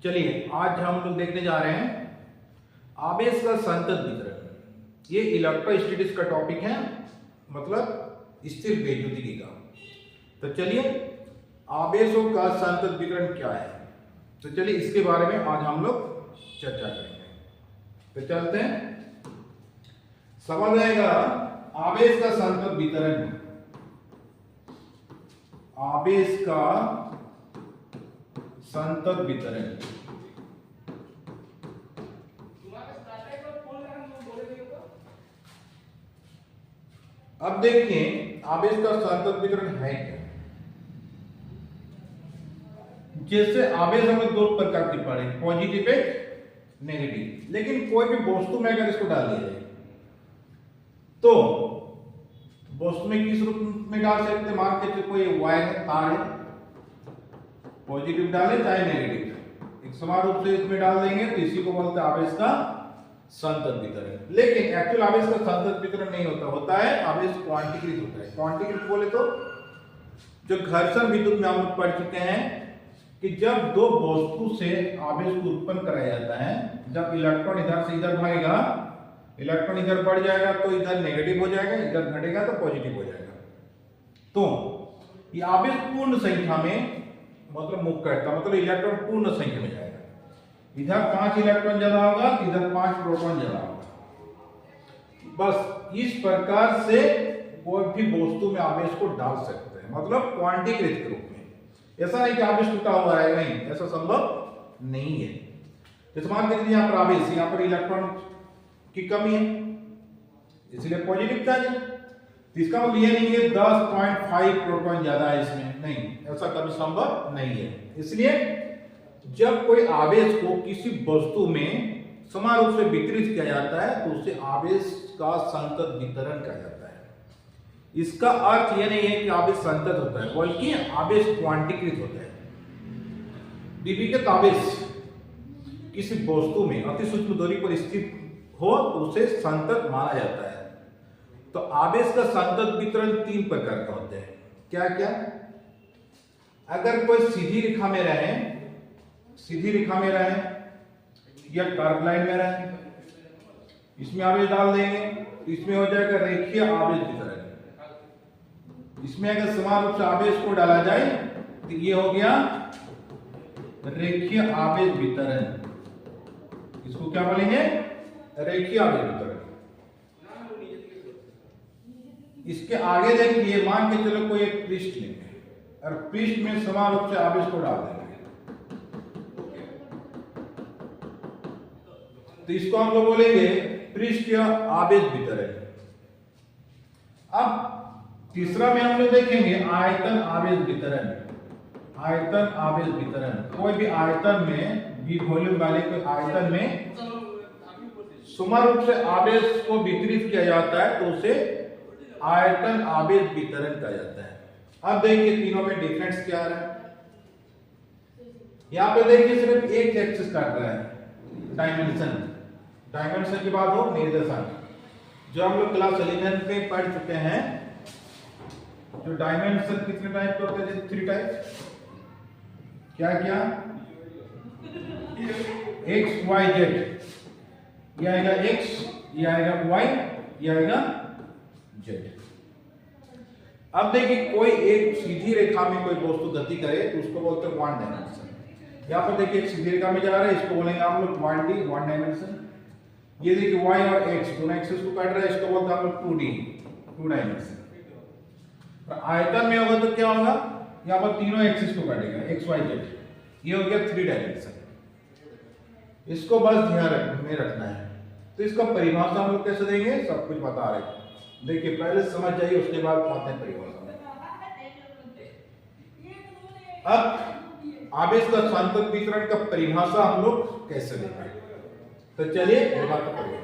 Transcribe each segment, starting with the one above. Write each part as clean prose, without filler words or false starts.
चलिए आज हम लोग देखने जा रहे हैं आवेश का संतत वितरण। ये इलेक्ट्रोस्टैटिक्स का टॉपिक है, मतलब स्थिर वैद्युतिकी का। तो चलिए आवेशों का संतत वितरण क्या है, तो चलिए इसके बारे में आज हम लोग चर्चा करेंगे। तो चलते हैं, सवाल रहेगा आवेश का संतत वितरण। आवेश का संतत वितरण। अब देखिए आवेश का संतत वितरण है क्या। जैसे आवेश हम लोग दो प्रकार के पढ़े, पॉजिटिव एक नेगेटिव। लेकिन कोई भी वस्तु में अगर इसको डाल दिया जाए तो वस्तु में किस रूप में डाल सकते हैं। मान के कोई वायर है, तार है, पॉजिटिव डाले चाहे नेगेटिव, एक समान रूप से इसमें डाल देंगे तो इसी को बोलते हैं आवेश का संतत वितरण। लेकिन एक्चुअल आवेश का संतत वितरण नहीं होता है आवेश क्वांटीकृत होता है। क्वांटीकृत बोले तो जो घर्षण विद्युत में हम लोग पढ़ चुके हैं कि जब दो वस्तु से आवेश को उत्पन्न कराया जाता है, जब इलेक्ट्रॉन इधर से इधर भागेगा, इलेक्ट्रॉन इधर बढ़ जाएगा तो इधर नेगेटिव हो जाएगा, इधर घटेगा तो पॉजिटिव हो जाएगा। तो ये आवेश पूर्ण संख्या में मतलब मुक्त करता, मतलब इलेक्ट्रॉन पूर्ण संख्या में जाएगा। इधर 5 इलेक्ट्रॉन ज्यादा होगा, इधर 5 प्रोटॉन ज्यादा होगा। बस इस प्रकार से कोई भी वस्तु में आवेश को डाल सकते हैं, मतलब क्वांटीकृत के रूप में। ऐसा नहीं कि आवेश टूटा हुआ है, नहीं, ऐसा संभव नहीं है। जैसे मान लीजिए यहाँ पर आवेश, यहाँ पर इलेक्ट्रॉन की कमी है इसलिए पॉजिटिव चार्ज है, तो इसका मतलब ये नहीं है 10.5 प्रोटॉन ज्यादा है इसमें, नहीं, ऐसा कभी संभव नहीं है। इसलिए जब कोई आवेश को किसी वस्तु में समान रूप से वितरित किया जाता है तो उसे आवेश का संतत वितरण कहा जाता है। इसका अर्थ यह नहीं है कि आवेश संतत होता है, बल्कि आवेश क्वांटीकृत होता है। विकिरणित आवेश किसी वस्तु में अति सूक्ष्म दूरी पर स्थित हो तो उसे संतत माना जाता है। तो आवेश का संतत वितरण 3 प्रकार का होता है। क्या क्या? अगर कोई सीधी रेखा में रहे, या कर्व लाइन में रहे, इसमें आवेश डाल देंगे तो इसमें हो जाएगा रेखीय आवेश वितरण। इसमें अगर समान रूप से आवेश को डाला जाए तो ये हो गया रेखीय आवेश वितरण। इसको क्या बोलेंगे? रेखीय आवेश वितरण। इसके आगे देखिए, मान के चलो कोई एक पृष्ठ लेंगे और पृष्ठ में समान रूप से आवेश को डाल देंगे तो इसको हम लोग बोलेंगे पृष्ठीय आवेश वितरण। अब तीसरा में हम लोग देखेंगे आयतन आवेश वितरण। आयतन आवेश वितरण, कोई भी आयतन में, भी वॉल्यूम वाले कोई आयतन में समान रूप से आवेश को वितरित किया जाता है तो उसे आयतन आवेश वितरण कहा जाता है। अब देखिए तीनों में डिफरेंस क्या आ रहा है। यहां पे देखिए सिर्फ एक एक्सिस काट रहा है, डायमेंशन। डायमेंशन की बात हो, निर्देशांक, जो हम लोग क्लास 11 में पढ़ चुके हैं। जो डायमेंशन कितने टाइप के होते हैं? 3 टाइप। क्या क्या? एक्स वाई जेड, ये आएगा एक्स, ये आएगा वाई, ये आएगा जेड। अब देखिए कोई एक सीधी रेखा में कोई वस्तु गति करे तो उसको बोलते हैं 1 डायमेंशन। यहाँ पर देखिए एक सीधी रेखा में जा रहा है, इसको बोलेंगे हम लोग 1D, 1 डायमेंशन। ये देखिए y और x दोनों एक्सिस को काट रहा है, इसको बोलते हैं हम लोग 2D, 2 डायमेंशन। आयतन में होगा तो क्या होगा? यहाँ पर तीनों एक्सिस को काटेगा, x y z। ये हो गया 3 डायमेंशन। इसको बस ध्यान में रखना है। तो इसका परिभाषा हम लोग कैसे देंगे, सब कुछ बता रहे हैं। देखिए पहले समझ जाइए, उसके बाद आते हैं परिभाषा। अब आवेश का संतत वितरण का परिभाषा हम लोग कैसे देंगे, तो चलिए ये बात करेंगे।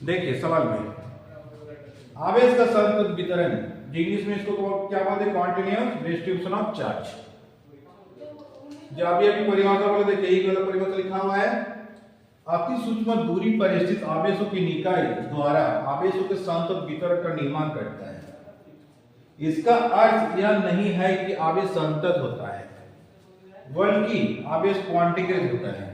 देखिए सवाल में आवेश का संतत वितरण, इंग्लिश में इसको क्या बोलते हैं? Continuous distribution of charge. जो अभी अभी परिभाषा बोले थे, यही गलत परिभाषा लिखा हुआ है। अति सूक्ष्म दूरी पर स्थित आवेशों की निकाय द्वारा आवेशों के सांतक वितरण का निर्माण करता है। इसका अर्थ यह नहीं है कि आवेश संतत होता है, बल्कि आवेश क्वांटिकृत होता है।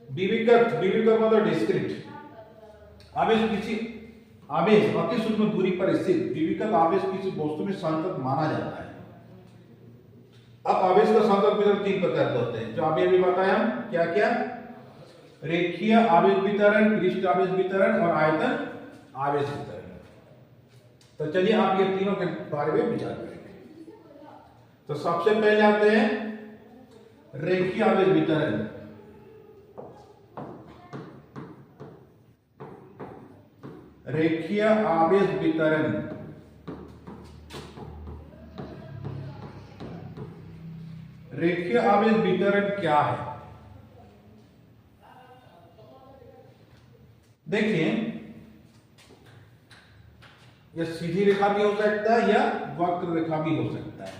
विविकृत मतलब डिस्क्रीट आवेश अति सूक्ष्म दूरी पर स्थित विविकृत आवेश किसी वस्तु में संतत माना जाता है। अब आवेश का संतत वितरण 3 प्रकार के होते हैं, जो अभी बताया हम क्या क्या, रेखीय आवेश वितरण, पृष्ठ आवेश वितरण और आयतन आवेश वितरण। तो चलिए आप ये तीनों के बारे में विचार करेंगे। तो सबसे पहले आते हैं रेखीय आवेश वितरण। रेखीय आवेश वितरण रेखीय आवेश वितरण क्या है? देखिए, यह सीधी रेखा भी हो सकता है या वक्र रेखा भी हो सकता है।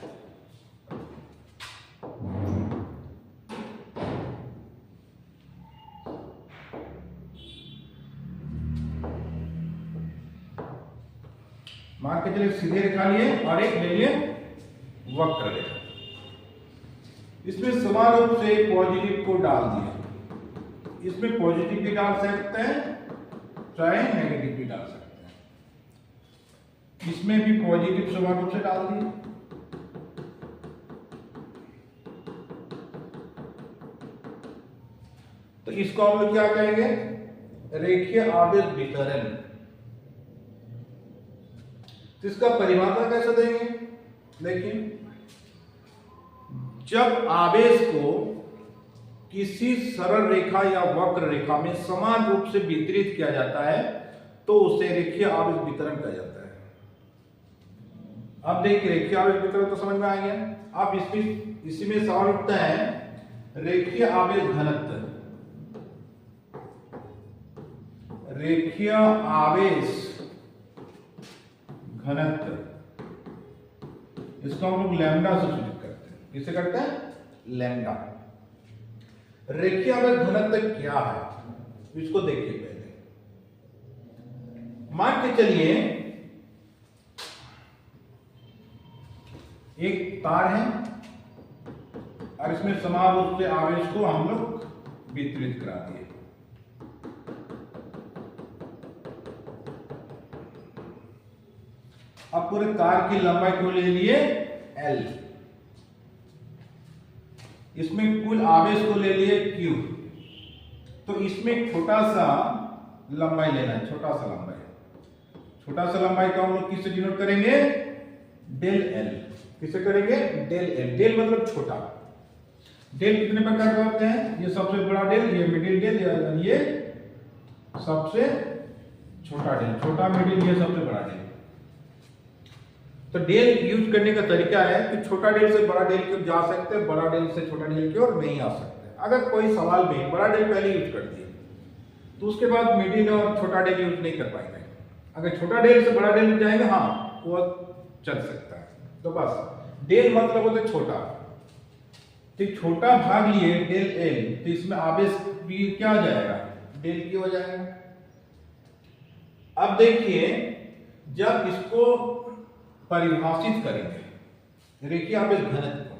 मान के चलिए सीधी रेखा लिए और एक ले लिए वक्र रेखा। इसमें समान रूप से पॉजिटिव को डाल दिया। इसमें पॉजिटिव भी डाल सकते हैं, चाहे नेगेटिव भी डाल सकते हैं। इसमें भी पॉजिटिव समान रूप से डाल दिए। तो इसको हम लोग क्या कहेंगे? रेखीय आवेश वितरण। इसका परिभाषा कैसे देंगे? देखिए, जब आवेश को किसी सरल रेखा या वक्र रेखा में समान रूप से वितरित किया जाता है तो उसे रेखीय आवेश वितरण कहा जाता है। अब देखिए, रेखीय आवेश वितरण तो समझ में आ गया। अब इसमें सवाल उठता है रेखीय आवेश घनत्व। रेखीय आवेश घनत्व, इसको हम लोग लैम्डा से सूचित करते हैं। किसे करते हैं? लैम्डा। रेखीय आवेश घनत्व क्या है इसको देखिए। पहले मान के चलिए एक तार है और इसमें समान रूप से आवेश को हम लोग वितरित करा दिए। अब पूरे तार की लंबाई को ले लिए L, इसमें कुल आवेश को ले लिए Q। तो इसमें छोटा सा लंबाई लेना है, छोटा सा लंबाई को हम लोग किससे डिनोट करेंगे? Del L। किससे करेंगे? Del L। डेल मतलब छोटा। डेल कितने प्रकार के होते हैं? ये सबसे बड़ा डेल, ये मिडिल डेल, ये सबसे छोटा डेल। छोटा, मिडिल, ये सबसे बड़ा डेल। तो डेल यूज करने का तरीका है कि छोटा डेल से बड़ा डेल की ओर जा सकते हैं, बड़ा डेल से छोटा डेल की ओर नहीं आ सकते। अगर कोई सवाल में बड़ा डेल पहले यूज कर दिए तो उसके बाद मिडिल और छोटा डेल यूज नहीं कर पाएंगे। अगर छोटा डेल से बड़ा डेल जाएंगे, हाँ, वो चल सकता है। तो बस डेल मतलब होता है छोटा। तो छोटा भाग लिए डेल L, तो इसमें आवेश भी क्या आ जाएगा? डेल Q हो जाएगा। अब देखिए, जब इसको परिभाषित करेंगे रेखीय आवेश घनत्व को।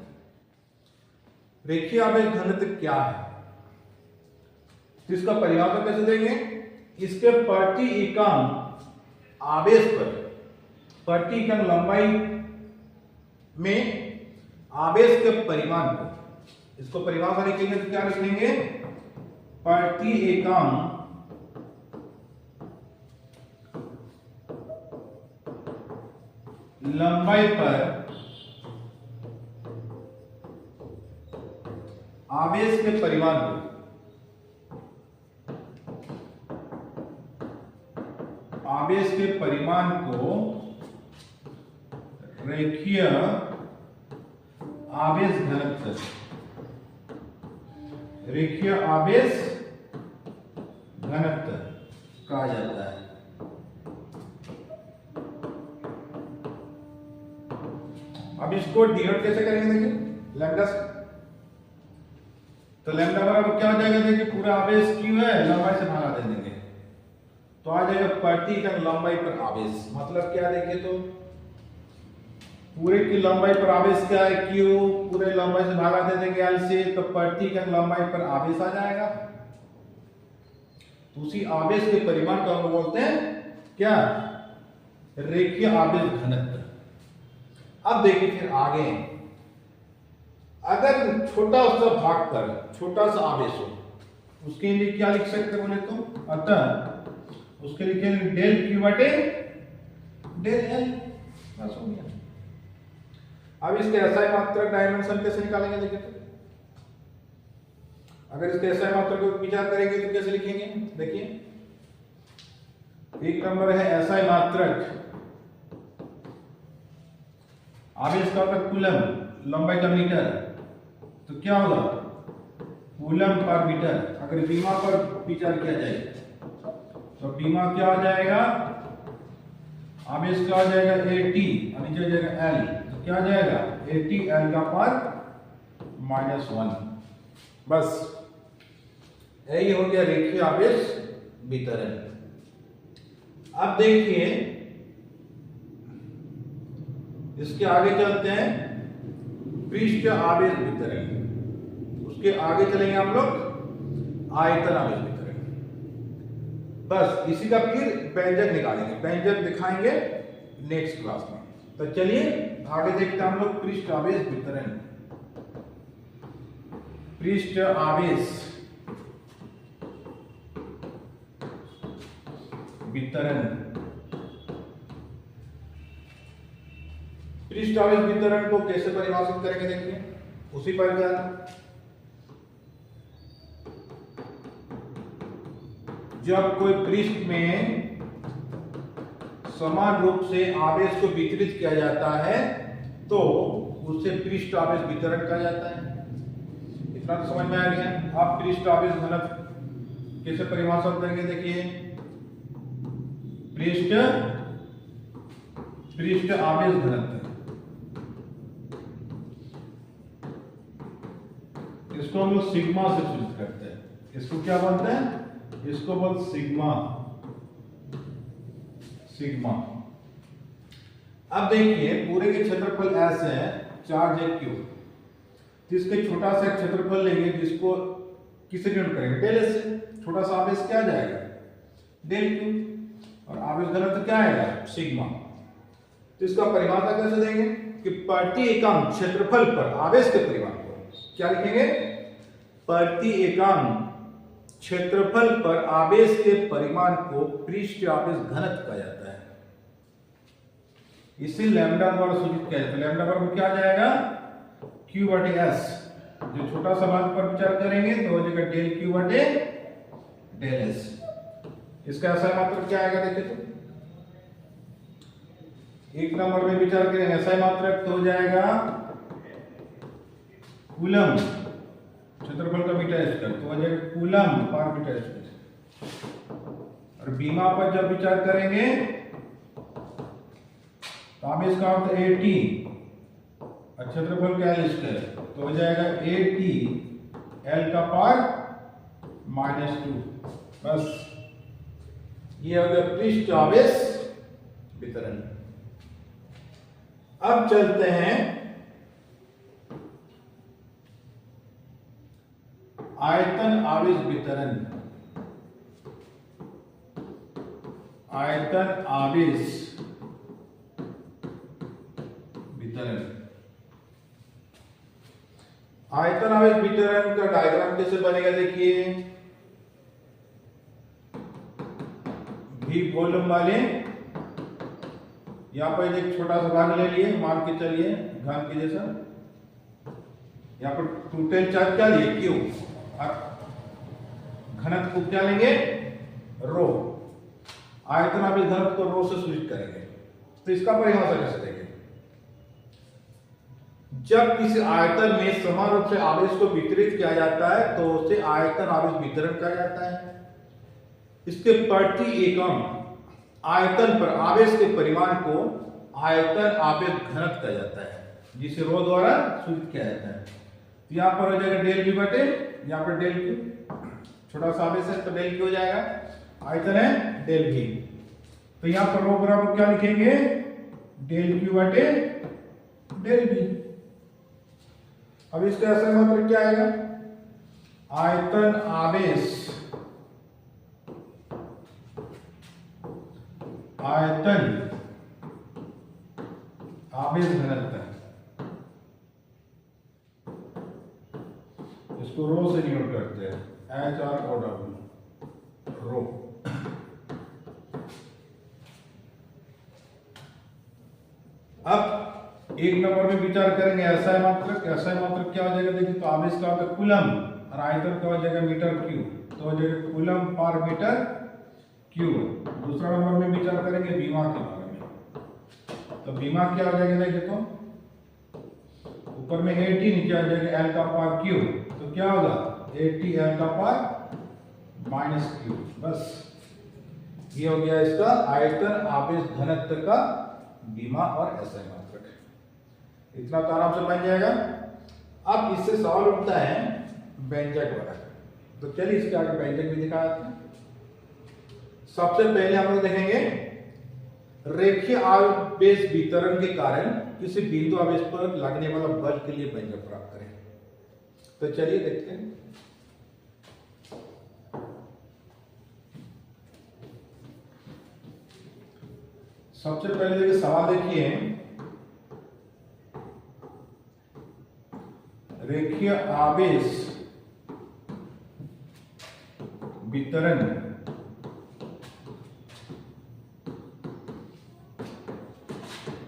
रेखीय आवेश घनत्व क्या है? तो इसका परिभाषा कैसे देंगे? इसके प्रति इकाई आवेश पर, प्रति इकाई लंबाई में आवेश के परिमाण को, इसको परिभाषा लिखेंगे तो क्या लिखेंगे? प्रति इकाई लंबाई पर आवेश के परिमाण को, आवेश के परिमाण को रेखीय आवेश घनत्व, रेखीय आवेश घनत्व कहा जाता है। अब इसको डिनोट कैसे करेंगे? देखिए, लैम्डा से। तो लैम्डा बराबर क्या हो जाएगा, देखिए पूरा आवेश क्यू है, लंबाई से भागा दे देंगे तो आ जाएगा प्रति इकाई लंबाई पर आवेश। मतलब क्या, देखिए तो पूरे की लंबाई पर आवेश क्या है, क्यू, पूरे लंबाई से भागा दे देंगे एल से, तो प्रति इकाई लंबाई पर आवेश आ जाएगा। तो उसी आवेश के परिमाण को हम बोलते हैं क्या, रेखीय आवेश घनत्व। अब देखिए फिर आगे, अगर छोटा सा भाग पर छोटा सा आवेश हो, उसके लिए क्या लिख सकते हैं बोले तो, अतः उसके लिए डेल क्यू बटे डेल एल, बस हो गया। अब इसके एसआई मात्रक डायमेंशन कैसे निकालेंगे, देखिए तो अगर इसके एसआई मात्रक को विचार करेंगे तो कैसे लिखेंगे, देखिए एक नंबर है एसआई मात्रक, आवेश का कूलम, लंबाई का मीटर, तो क्या होगा कूलम पर मीटर। अगर बीमा पर विचार किया जाए तो बीमा क्या आ जाएगा, आवेश क्या आ जाएगा AT और नीचे आ जाएगा L, तो क्या आ जाएगा AT L का पावर -1। बस यही हो गया रेखीय आवेश वितरण। अब देखिए इसके आगे चलते हैं, पृष्ठ आवेश वितरण। उसके आगे चलेंगे हम लोग आयतन आवेश वितरण। बस इसी का फिर व्यंजक निकालेंगे, व्यंजक दिखाएंगे नेक्स्ट क्लास में। तो चलिए आगे देखते हैं हम लोग पृष्ठ आवेश वितरण। पृष्ठ आवेश वितरण, पृष्ठ आवेश वितरण को कैसे परिभाषित करेंगे, देखिए उसी पर ध्यान। जब कोई पृष्ठ में समान रूप से आवेश को वितरित किया जाता है तो उसे पृष्ठ आवेश वितरण कहा जाता है। इतना तो समझ में आ गया। अब पृष्ठ आवेश घनत्व कैसे परिभाषित करेंगे, देखिए पृष्ठ आवेश घनत्व, इसको हम लोग सिग्मा से सूचित करते हैं। इसको क्या बोलते हैं, इसको बोलते सिग्मा। सिग्मा। अब देखिए पूरे के क्षेत्रफल S है, चार्ज है Q, तो इसके छोटा सा क्षेत्रफल लेंगे जिसको किससे डिनोट करेंगे, डेल S से। छोटा सा आवेश क्या आ जाएगा डेल Q, और आवेश घनत्व क्या आएगा सिग्मा। तो इसका परिभाषा कैसे देंगे कि प्रति एकांक क्षेत्रफल पर आवेश के परिमाण को क्या लिखेंगे, प्रति एकांक क्षेत्रफल पर आवेश के परिमाण को पृष्ठ आवेश घनत्व कहा जाता है। इसी लैम्डा द्वारा सूचित किया जाता है। लैम्डा बराबर क्या आ जाएगा Q बटे S। जो छोटा सा भाग पर विचार करेंगे तो हो जाएगा डेल Q बटे डेल S। इसका ऐसा मात्रक क्या आएगा, देखिए तो एक नंबर में विचार करेंगे ऐसा मात्रक तो हो जाएगा कूलम, क्षेत्रफल का मीटर स्क्वायर, तो हो जाएगा कूलम पर मीटर स्क्वायर। और बीमा पर जब विचार करेंगे तो आवेश का अर्थ AT और क्षेत्रफल का L स्क्वायर, तो हो जाएगा AT L का पावर -2। बस ये हो गया पृष्ठ आवेश वितरण। अब चलते हैं आयतन आवेश वितरण। आयतन आवेश वितरण। आयतन आवेश वितरण का डायग्राम कैसे बनेगा, देखिए भी वॉल्यूम वाले यहां पर एक छोटा सा भाग ले लिए, मान के चलिए घन के जैसा। यहां पर टोटल चार्ज क्या लिए Q, और घनत्व को क्या लेंगे रो। आयतन आवेश घनत्व को रो से सूचित करेंगे। तो इसका परिभाषा कैसे देंगे, जब किसी आयतन में समान रूप से आवेश को वितरित किया जाता है तो उसे आयतन आवेश वितरण कहा जाता है। इसके प्रति एकम आयतन पर आवेश के परिमाण को आयतन आवेश घनत्व कहा जाता है। जिसे रो द्वारा सूचित किया जाता है। तो यहाँ पर हो जाएगा डेल V बटे यहाँ पर डेल Q, छोटा सा आवेश है तो डेल Q हो जाएगा, आयतन है डेल V। तो यहाँ पर रो बराबर क्या लिखेंगे, डेल Q बटे डेल V। अब इसका ऐसा मतलब क्या आएगा, आयतन आवेश, आयतन आवेश घनत्व, इसको रो से डिनोट करते हैं, HROW, रो। अब एक नंबर में विचार करेंगे ऐसा है मात्रक, ऐसा है मात्रक क्या हो जाएगा, देखिए तो आवेश का होता है कूलम और आयतन का हो जाएगा मीटर क्यूब, तो हो जाएगा कूलम पर मीटर क्यूब। दूसरा नंबर में विचार करेंगे बीमा के बारे में, तो बीमा क्या हो जाएगा, देखिए तो ऊपर में 80 नीचे आ जाएगा L का पावर क्यूब, तो क्या होगा 80 L का पावर माइनस क्यूब। बस ये हो गया इसका आयतन आवेश घनत्व का बीमा और एसआई मात्रक। इतना तो आराम से बन जाएगा। अब इससे सवाल उठता है व्यंजक वाला, तो चलिए इसके आगे व्यंजक भी दिखाते हैं। सबसे पहले हम लोग देखेंगे रेखीय आवेश वितरण के कारण किसी बिंदु आवेश पर लगने वाला बल के लिए व्यंजक प्राप्त करें। तो चलिए देखते हैं। सबसे पहले देखिए सवाल देखिए, रेखीय आवेश वितरण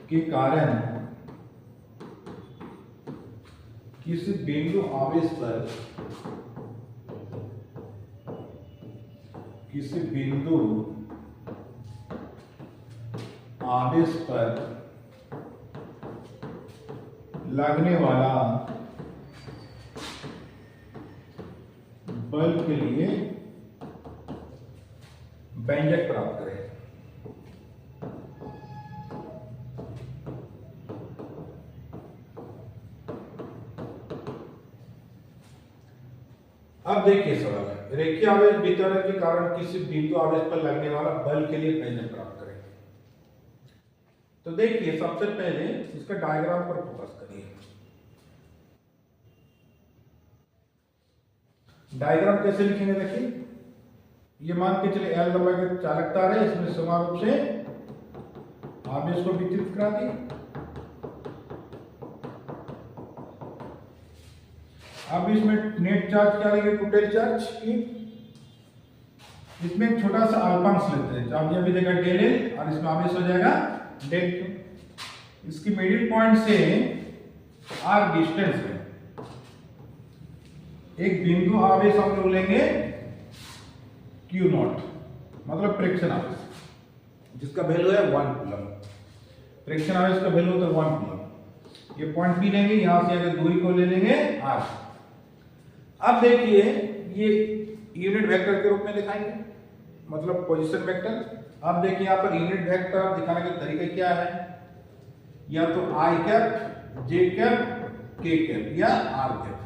के कारण किसी बिंदु आवेश पर, किसी बिंदु आवेश पर लगने वाला बल के लिए व्यंजक प्राप्त करें। अब देखिए सवाल है, रेखीय आवेश वितरण के कारण किसी बिंदु आवेश पर लगने वाला बल के लिए व्यंजक प्राप्त करें। तो देखिए सबसे पहले इसका डायग्राम पर फोकस करिए। डायग्राम कैसे लिखेंगे, देखिए ये मान के चले L दबाव का चालक तार है, इसमें समान रूप से आवेश को वितरित करा दी। अब इसमें नेट चार्ज क्या लेंगे, टोटल चार्ज की, इसमें एक छोटा सा अल्पांश लेते हैं, चार्ज अभी देगा डेल L और इसमें आवेश हो जाएगा डेल Q। इसकी मिडिल पॉइंट से R डिस्टेंस में एक बिंदु आवेश हम लोग लेंगे Q0, मतलब प्रेक्षण आवेश, जिसका वैल्यू है 1 कूलम। प्रेक्षण आवेश का वैल्यू होता है 1 कूलम। ये पॉइंट P लेंगे, यहां से अगर दूरी को ले लेंगे R। अब देखिए ये यूनिट वेक्टर के रूप में दिखाएंगे, मतलब पोजीशन वेक्टर। अब देखिए यहाँ पर यूनिट वेक्टर दिखाने का तरीका क्या है, या तो I cap, J cap, K cap या R कैप।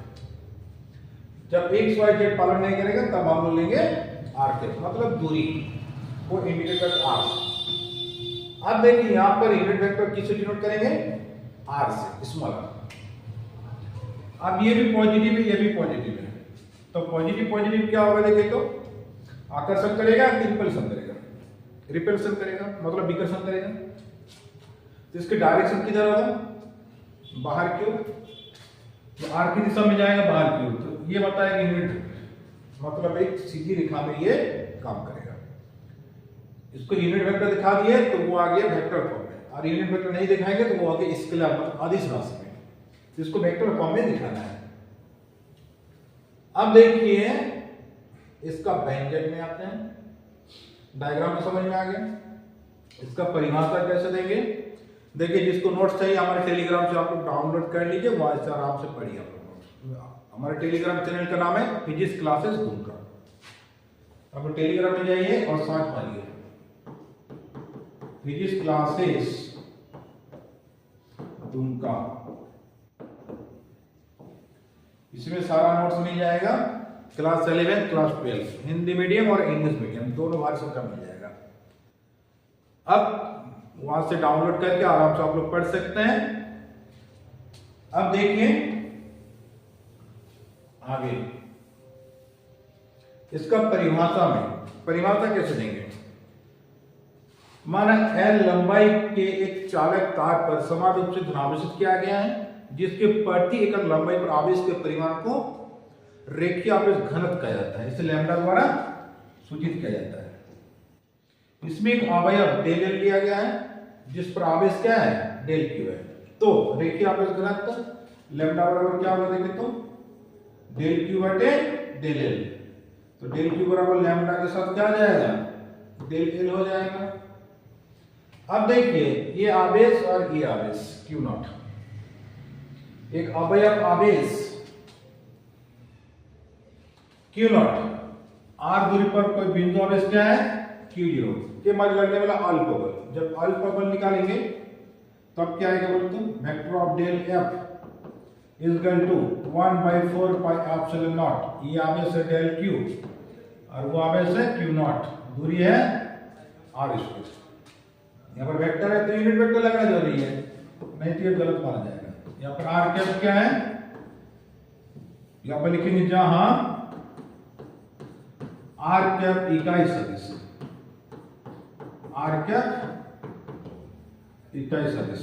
जब x y z पालन नहीं करेगा तब हम लोग लेंगे R कैप, मतलब दूरी को इंडिकेट करते R। अब देखिए यहाँ पर यूनिट वेक्टर किससे डिनोट करेंगे, R से, स्मॉल r। अब ये भी पॉजिटिव है, ये भी पॉजिटिव है, तो पॉजिटिव पॉजिटिव क्या होगा, देखिए तो आकर्षण करेगा कि रिपल्सन करेगा, रिपल्सन करेगा, मतलब विकर्षण करेगा। तो इसके डायरेक्शन किधर होगा, बाहर की ओर, तो R की दिशा में जाएगा बाहर की ओर। तो ये बताएगा यूनिट, मतलब एक सीधी रेखा में ये काम करेगा। इसको यूनिट वेक्टर दिखा दिए तो वो आ गया वेक्टर फॉर्म में, और यूनिट वेक्टर नहीं दिखाएंगे तो वो आ गया स्केलर, मतलब अदिश राशि में। तो इसको वेक्टर फॉर्म में दिखाना है। अब देखिए इसका व्यंजक में आते हैं, डायग्राम में समझ में आ गया। इसका परिभाषा कैसे देंगे, देखिए जिसको नोट्स चाहिए हमारे टेलीग्राम से आप लोग डाउनलोड कर लीजिए, वहां से आराम से पढ़िए आप लोग। हमारे टेलीग्राम चैनल का नाम है फिजिक्स क्लासेस दुमका। आप लोग टेलीग्राम में जाइए और सर्च मारिए फिजिक्स क्लासेस दुमका, इसमें सारा नोट्स मिल जाएगा, क्लास 11 क्लास 12 हिंदी मीडियम और इंग्लिश मीडियम दोनों वर्षन का मिल जाएगा। अब वहां से डाउनलोड करके आराम से आप लोग पढ़ सकते हैं। अब देखिए आगे इसका परिभाषा कैसे देंगे। माना L लंबाई के एक चालक तार पर समान रूप से धनावेशित किया गया है, जिसके प्रति एकक लंबाई पर आवेश के परिमाण को रेखीय आवेश घनत्व कहा जाता है, इसे लैम्डा द्वारा सूचित किया जाता है। इसमें एक अवयव डेल एल लिया गया है, जिस पर आवेश क्या है, डेल क्यू है। तो रेखीय आवेश घनत्व लैम्डा बराबर क्या होगा देखें तो डेल क्यू बटे डेल एल। तो डेल क्यू बराबर लैम्डा के साथ क्या आ जाएगा, डेल एल हो जाएगा। अब देखिए ये आवेश और ये आवेश क्यू नॉट, एक अवयव आवेश क्यू नॉट आर दूरी पर कोई बिंदु आवेश क्या है, क्यू जीरो के मान लगने वाला अल्प बल। जब अल्प बल निकालेंगे तब क्या आएगा बोलते हैं, vector of del F is equal to 1/4 pi epsilon naught. ये आवेश है डेल क्यू और वो आवेश है क्यू नॉट, दूरी है आर स्क्वायर। यहाँ पर वेक्टर है तो यूनिट वेक्टर लगना जरूरी है, नहीं तो ये गलत माना जाएगा। यहाँ पर आर कैप क्या है, यहाँ पर लिखेंगे जहां आर कैप इकाई सदिश, आर कैप इकाई सदिश।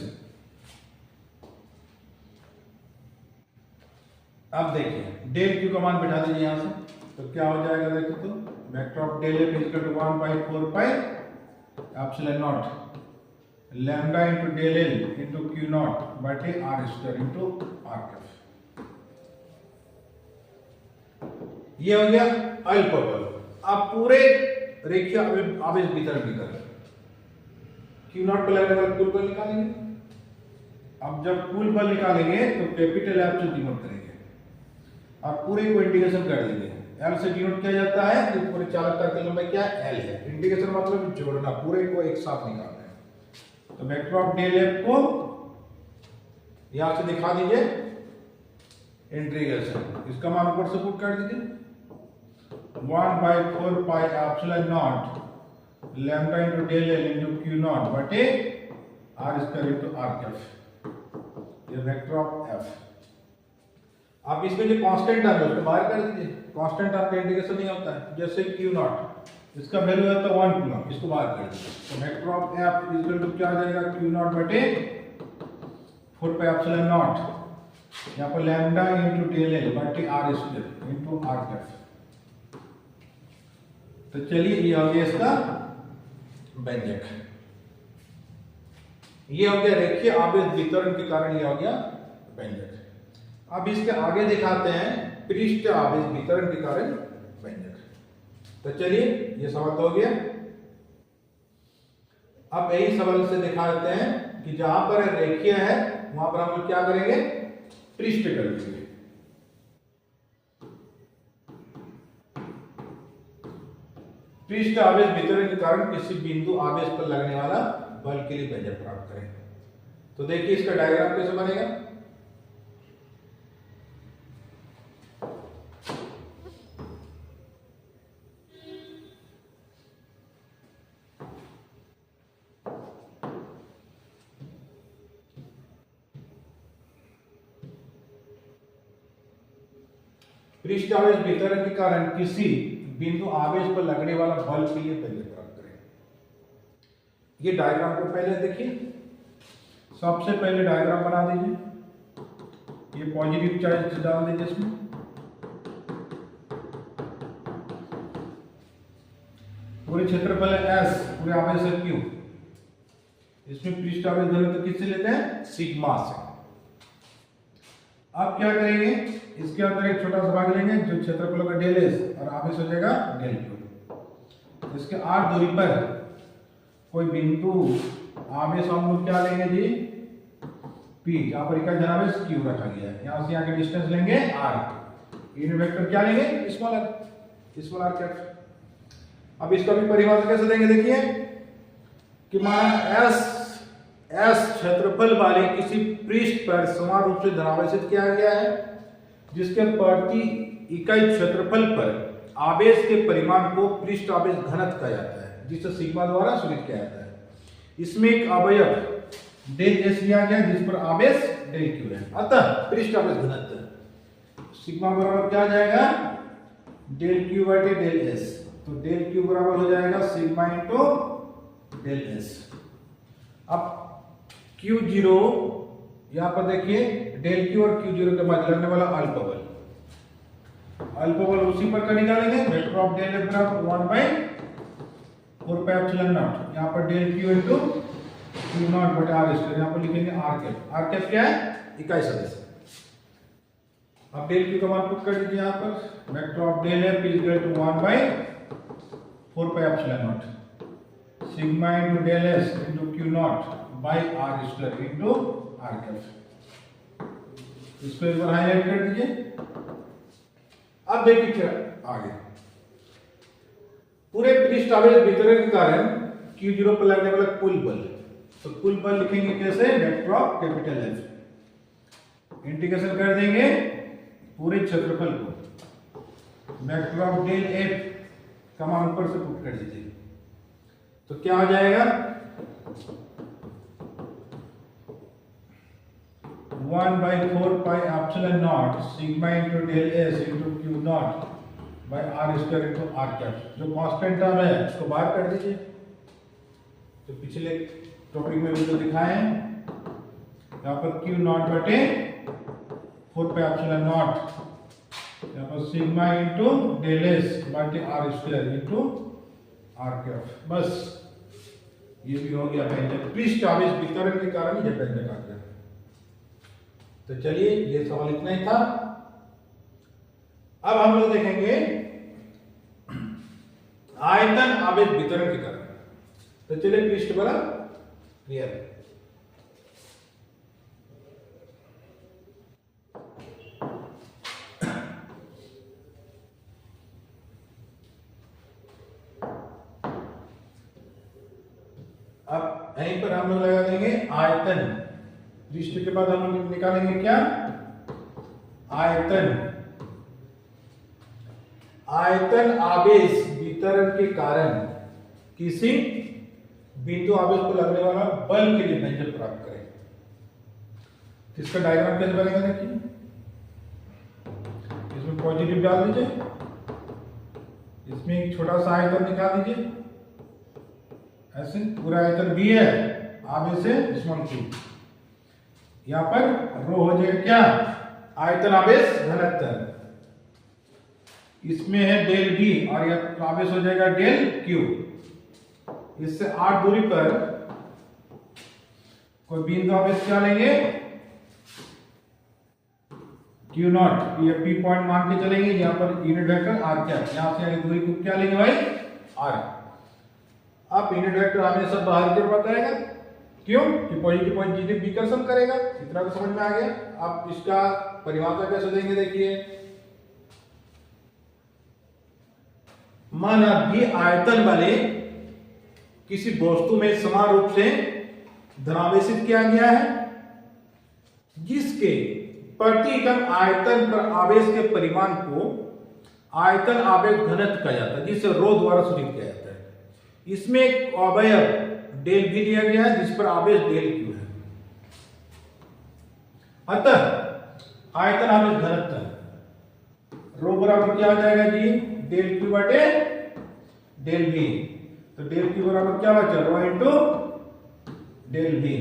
अब देखिए डेल क्यू का मान बिठा दीजिए यहां से, तो क्या हो जाएगा देखिए तो vector of del F is equal to 1/4 pi epsilon naught lambda into del L into Q naught बटे R square into R cap. ये हो गया अल्प बल। अब पूरे रेखीय आवेश वितरण की तरह क्यू नॉट पर लगने वाला कुल बल निकालेंगे। अब जब कुल बल निकालेंगे तो कैपिटल एफ से डिनोट करेंगे और पूरे को इंटीग्रेशन कर देंगे। एल से डिनोट किया जाता है कि पूरे चालक तार की लंबाई क्या है, एल है। इंटीग्रेशन मतलब जोड़ना, पूरे को एक साथ निकालना है। तो वेक्टर ऑफ डेल एफ को यहां से दिखा दीजिए इंटीग्रेशन, इसका मान ऊपर से पुट कर दीजिए 1/4 pi epsilon naught lambda into del L into Q naught बटे R square into R cap. ये वेक्टर ऑफ एफ। आप इसमें जो कांस्टेंट टर्म है उसको बाहर कर दीजिए। कांस्टेंट टर्म का इंटीग्रेशन नहीं होता है, जैसे क्यू नॉट इसका वैल्यू है तो 1 कूलम, इसको बाहर कर दीजिए। तो vector of F is equal to क्या आ जाएगा, क्यू नॉट बटे 4 पाई एप्सिलॉन नॉट यहाँ पर लैम्डा इंटू डेल एल बटे R square into R cap. तो चलिए ये हो गया इसका व्यंजक। ये हो गया रेखीय आवेश वितरण के कारण ये हो गया व्यंजक। अब इसके आगे दिखाते हैं पृष्ठ आवेश वितरण के कारण व्यंजक। तो चलिए ये सवाल तो हो गया। अब यही सवाल से दिखा देते हैं कि जहां पर रेखीय है वहां पर हम लोग क्या करेंगे, पृष्ठ कर देंगे। पृष्ठ आवेश वितरण के कारण किसी बिंदु आवेश पर लगने वाला बल के लिए व्यंजक प्राप्त करें। तो देखिए इसका डायग्राम कैसे बनेगा। पृष्ठ आवेश वितरण के कारण किसी बिंदु आवेश पर लगने वाला बल के लिए व्यंजक प्राप्त करें। ये डायग्राम को पहले देखिए, सबसे पहले डायग्राम बना दीजिए। ये पॉजिटिव चार्ज डाल दीजिए इसमें। पूरे क्षेत्रफल है S, पूरे आवेश है Q। इसमें पृष्ठ आवेश घनत्व किससे लेते हैं, सिग्मा से। अब क्या करेंगे, इसके अंदर एक छोटा सा भाग लेंगे जो क्षेत्रफल का डेल एस और आवेश हो जाएगा डेल क्यू। इसके आर दूरी पर कोई बिंदु आवेश हम लोग क्या लेंगे जी, P, जहां पर इकाई धनावेश Q रखा गया है। यहां से यहाँ के डिस्टेंस लेंगे R। यूनिट वेक्टर क्या लेंगे, स्मॉल r कैप। अब इसका भी परिभाषा कैसे देंगे, देखिए कि माना S क्षेत्रफल वाले किसी पृष्ठ पर समान रूप से धनावेशित किया गया है, जिसके प्रति इकाई क्षेत्रफल पर आवेश के परिमाण को पृष्ठ आवेश घनत्व कहा जाता है, जिसे सिग्मा द्वारा सूचित किया जाता है। इसमें एक अवयव डेल एस लिया गया जिस पर आवेश डेल क्यू है। अतः पृष्ठ आवेश घनत्व सिग्मा बराबर क्या आ जाएगा, डेल क्यू बटे डेल एस। तो डेल क्यू बराबर हो जाएगा सिग्मा इंटू डेल एस। अब क्यू जीरो यहां पर देखिए, डेल क्यू और क्यू जीरो के मध्य लगने वाला अल्पबल, अल्पबल उसी पर का निकालेंगे। वेक्टर ऑफ डेल एफ बराबर 1/4 पाई एप्सिलॉन नॉट। यहां पर del Q into Q naught बटे आर स्क्वायर, यहां पर लिखेंगे आर कैप। आर कैप क्या है, इकाई सदिश। अब डेल क्यू का मान पुट कर दीजिए यहां पर। Vector of del F is equal to 1/4 pi epsilon naught sigma into del S into Q naught by R square into R cap. इसको एक बार हाईलाइट कर दीजिए। अब देखिए क्या आगे, पूरे पृष्ठ आवेश वितरण के कारण Q0 पर लगने वाला कुल बल, तो कुल बल लिखेंगे कैसे, vector of capital F. Integration कर देंगे पूरे क्षेत्रफल को, वेक्टर ऑफ डेल एफ का मान ऊपर से पुट कर दीजिए। तो क्या हो जाएगा, 1/4 pi epsilon naught sigma into del S into Q naught by R square into R cap. जो कांस्टेंट टर्म है उसको बाहर कर दीजिए। तो पिछले टॉपिक में भी तो दिखाए हैं, यहाँ पर क्यू नॉट बटे 4 पाई एप्सिलॉन नॉट, यहाँ पर सिग्मा इंटू डेल एस बटे R square into R cap. बस ये भी हो गया व्यंजक, पृष्ठ आवेश वितरण के कारण यह व्यंजक आ गया। तो चलिए ये सवाल इतना ही था। अब हम लोग देखेंगे आयतन आवेश वितरण के कारण। तो चलिए पृष्ठ बड़ा क्लियर। अब यहीं पर हम लोग लगा देंगे आयतन। पृष्ठ के बाद हम लोग निकालेंगे क्या, आयतन। आयतन आवेश वितरण के कारण किसी बिंदु आवेश पर लगने वाला बल के लिए व्यंजक प्राप्त करें। इसका डायग्राम कैसे बनेगा देखिए, इसमें पॉजिटिव डाल दीजिए, इसमें एक छोटा सा आयतन दिखा दीजिए, ऐसे पूरा आयतन भी है, आवेश है स्मॉल क्यू। यहां पर रो हो जाएगा क्या, आयतन आवेश घनत्व। इसमें है डेल बी और यह आवेश हो जाएगा डेल क्यू। इससे 8 दूरी पर कोई बिंदु आवेश क्या लेंगे, क्यू नॉट, ये पी पॉइंट मान के चलेंगे। यहां पर यूनिट वेक्टर आर क्या, यहां से आगे दूरी को क्या लेंगे भाई, आर। आप यूनिट वेक्टर हमेशा बाहर की ओर बताएगा, क्यों कि पॉजिटिव पॉजिटिव विकर्षण करेगा। इतना तो समझ में आ गया। आप इसका परिभाषा कैसे देंगे देखिए, माना भी आयतन वाले किसी वस्तु में समान रूप से धनावेशित किया गया है, जिसके प्रति इकाई आयतन पर आवेश के परिमाण को आयतन आवेश घनत्व कहा जाता है, जिसे रो द्वारा सूचित किया जाता है। इसमें एक अवयव डेल भी दिया गया है जिस पर आवेश डेल क्यू है। अतः आयतन आवेश घनत्व रो बराबर क्या आ जाएगा जी, डेल क्यू बटे डेल बी। तो डेल क्यू बराबर क्या बचा, रो इंटू डेल बी।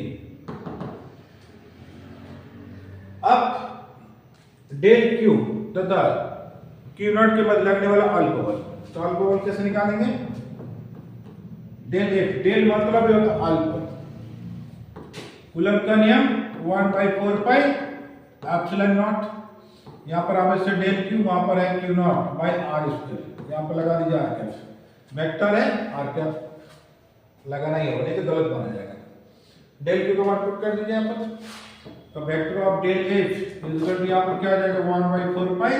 अब डेल क्यू तथा क्यू नॉट के बाद लगने वाला अल्पबल, तो अल्पबल कैसे निकालेंगे, डेल एफ, डेल मतलब ये होता है अल्प। कूलम का नियम 1/4 पाई एप्सिलॉन नॉट। यहां पर आवेश है डेल क्यू, वहां पर है Q naught by R square. यहां पर लगा दीजिए आर कैप, वेक्टर है आर कैप लगाना ही होगा, नहीं तो गलत बना जाएगा। डेल क्यू का मान पुट कर दीजिए यहां पर। तो vector of del F is equal to यहां पर क्या आ जाएगा, 1/4 pi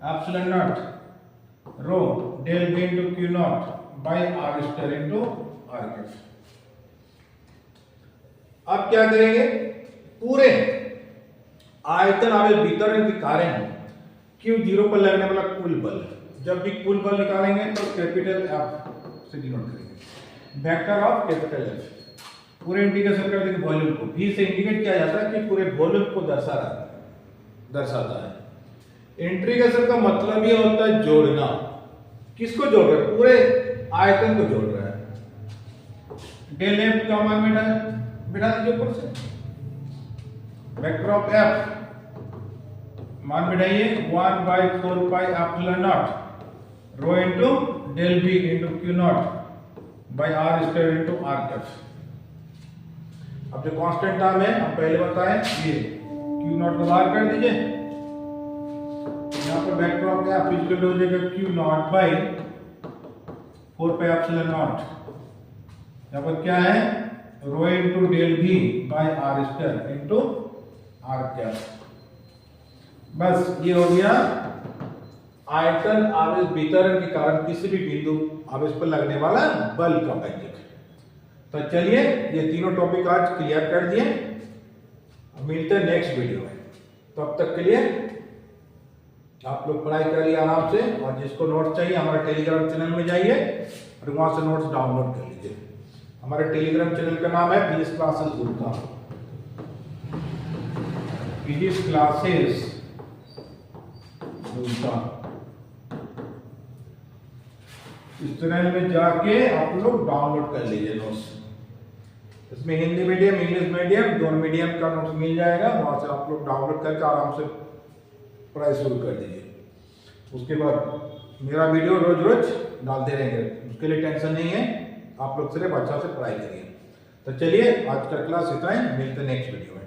epsilon naught rho del B into Q naught by R square into R cap. अब क्या करेंगे, पूरे आयतन आवेश वितरण के कारण Q0 पर लगने वाला कुल बल, जब भी कुल बल निकालेंगे तो कैपिटल F से डिनोट करेंगे, वेक्टर ऑफ कैपिटल F। पूरे इंटीग्रेशन कर देंगे वॉल्यूम को, V से इंडिकेट किया जाता है कि पूरे वॉल्यूम को दर्शाता है। इंटीग्रेशन का मतलब ये होता है जोड़ना। किसको जोड़ रहा है? पूरे आयतन को जोड़ रहा है। डेल F का मान बिठा दीजिए ऊपर से, वेक्टर ऑफ F मान बिठाइए 1/4 pi epsilon naught rho into del V into Q naught by R square into R cap. अब जो कांस्टेंट टर्म है हम पहले बताए, ये Q नॉट को बाहर कर दीजिए, यहाँ पर वेक्टर ऑफ F इक्वल हो जाएगा Q naught by 4 pi epsilon naught, यहाँ पर क्या है rho into del V by R square into R cap. बस ये हो गया आयतन आवेश वितरण के कारण किसी भी बिंदु आवेश पर लगने वाला बल का व्यंजक। तो चलिए ये तीनों टॉपिक आज क्लियर कर दिए, मिलते हैं नेक्स्ट वीडियो में। तब तक के लिए आप लोग पढ़ाई करिए आराम से, और जिसको नोट्स चाहिए हमारे टेलीग्राम चैनल में जाइए और वहां से नोट्स डाउनलोड कर लीजिए। हमारे टेलीग्राम चैनल का नाम है फिजिक्स क्लासेस गुरका, फिजिक्स क्लासेस गुरका। इस चैनल में जाके आप लोग डाउनलोड कर लीजिए नोट्स। इसमें हिंदी मीडियम इंग्लिश मीडियम दोनों मीडियम का नोट्स मिल जाएगा, वहां से आप लोग डाउनलोड करके आराम से पढ़ाई शुरू कर दीजिए। उसके बाद मेरा वीडियो रोज रोज डालते रहेंगे, उसके लिए टेंशन नहीं है, आप लोग सिर्फ अच्छा से पढ़ाई करिए। तो चलिए आज का क्लास इतना ही, मिलते हैं नेक्स्ट वीडियो में।